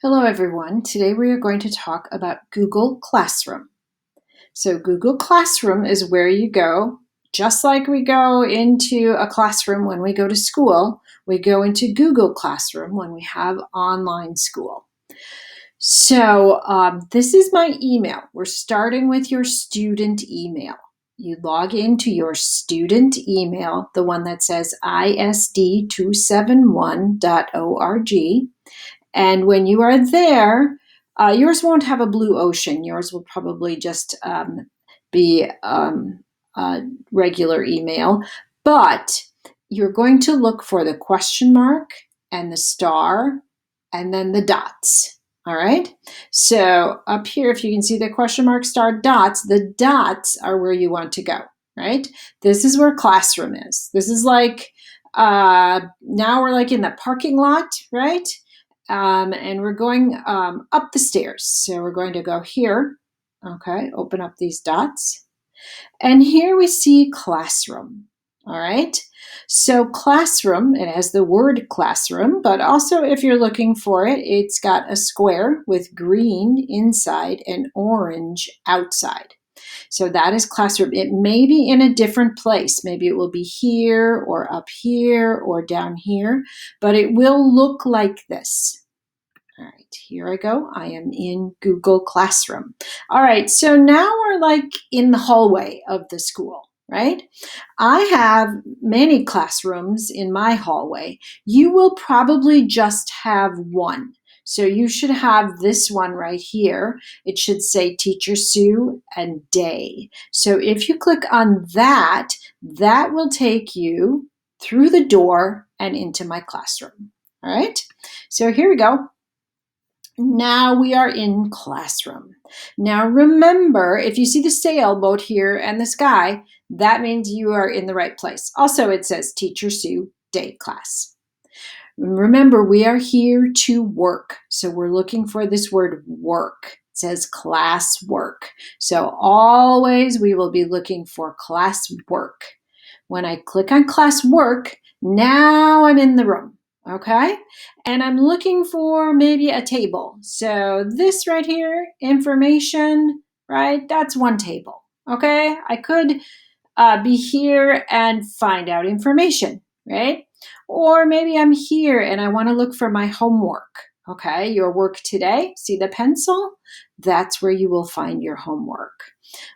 Hello everyone. Today we are going to talk about Google Classroom. So Google Classroom is where you go, just like we go into a classroom when we go to school, we go into Google Classroom when we have online school. So this is my email. We're starting with your student email. You log into your student email, the one that says isd271.org. And when you are there, yours won't have a blue ocean. Yours will probably just be a regular email. But you're going to look for the question mark and the star and then the dots. All right. So up here, if you can see the question mark, star, dots, the dots are where you want to go. Right. This is where classroom is. This is like now we're like in the parking lot, right? And we're going up the stairs. So we're going to go here. Okay, open up these dots. And here we see classroom. All right. So classroom, it has the word classroom, but also if you're looking for it, it's got a square with green inside and orange outside. So that is classroom. It may be in a different place. Maybe it will be here or up here or down here, but it will look like this. All right, here I go. I am in Google Classroom. All right, so now we're like in the hallway of the school, right? I have many classrooms in my hallway. You will probably just have one. So you should have this one right here. It should say Teacher Sue and Day. So if you click on that, that will take you through the door and into my classroom. All right, so here we go. Now we are in classroom. Now remember, if you see the sailboat here and the sky, that means you are in the right place. Also, it says Teacher Sue Day Class. Remember, we are here to work. So we're looking for this word work. It says class work. So always we will be looking for class work. When I click on class work, now I'm in the room. Okay, and I'm looking for maybe a table. So this right here, information, right? That's one table. Okay, I could be here and find out information, right? Or maybe I'm here and I want to look for my homework. Okay, your work today, see the pencil? That's where you will find your homework.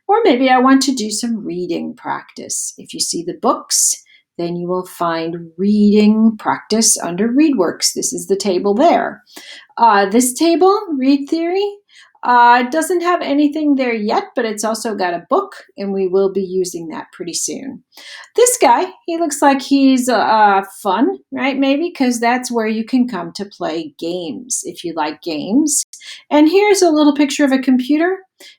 Or maybe I want to do some reading practice. If you see the books, then you will find reading practice under ReadWorks. This is the table there. This table, Read Theory, doesn't have anything there yet, but it's also got a book, and we will be using that pretty soon. This guy, he looks like he's fun, right? Maybe because that's where you can come to play games if you like games. And here's a little picture of a computer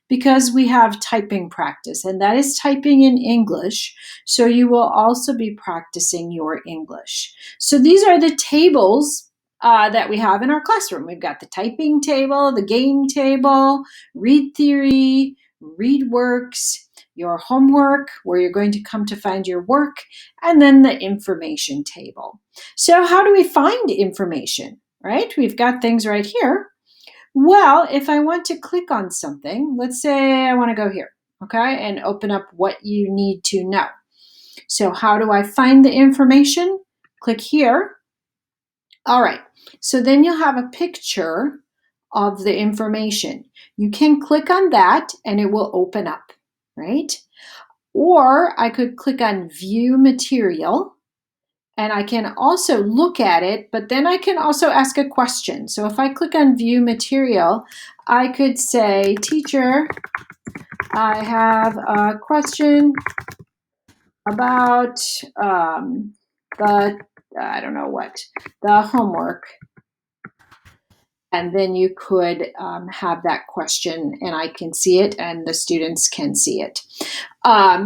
because we have typing practice, and that is typing in English. So you will also be practicing your English. So these are the tables that we have in our classroom. We've got the typing table, the game table, Read Theory, ReadWorks, your homework, where you're going to come to find your work, and then the information table. So how do we find information, right? We've got things right here. Well, if I want to click on something, let's say I want to go here, okay, and open up what you need to know. So how do I find the information? Click here. All right, so then you'll have a picture of the information. You can click on that and it will open up, right? Or I could click on View Material and I can also look at it, but then I can also ask a question. So if I click on View Material, I could say, Teacher, I have a question about the, I don't know what, the homework. And then you could have that question and I can see it and the students can see it. Yeah.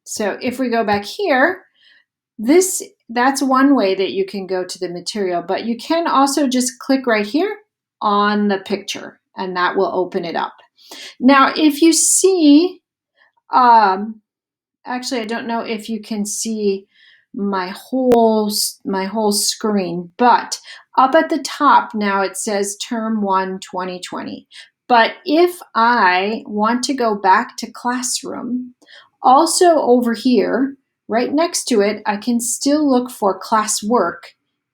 So if we go back here, that's one way that you can go to the material, but you can also just click right here on the picture and that will open it up. Now, if you see, actually, I don't know if you can see my whole screen. But up at the top now it says Term 1 2020. But if I want to go back to Classroom, also over here, right next to it, I can still look for classwork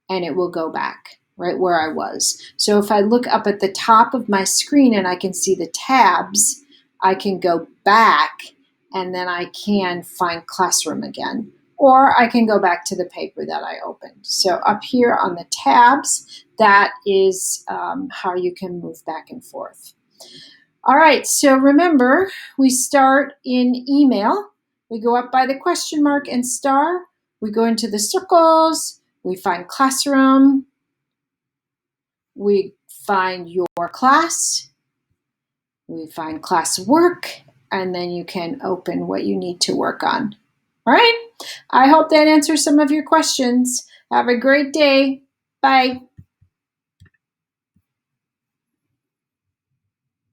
and it will go back right where I was. So if I look up at the top of my screen and I can see the tabs, I can go back and then I can find Classroom again. Or I can go back to the paper that I opened. So up here on the tabs, that is how you can move back and forth. All right, so remember, we start in email. We go up by the question mark and star. We go into the circles. We find Classroom. We find your class. We find classwork. And then you can open what you need to work on. All right, I hope that answers some of your questions. Have a great day. Bye.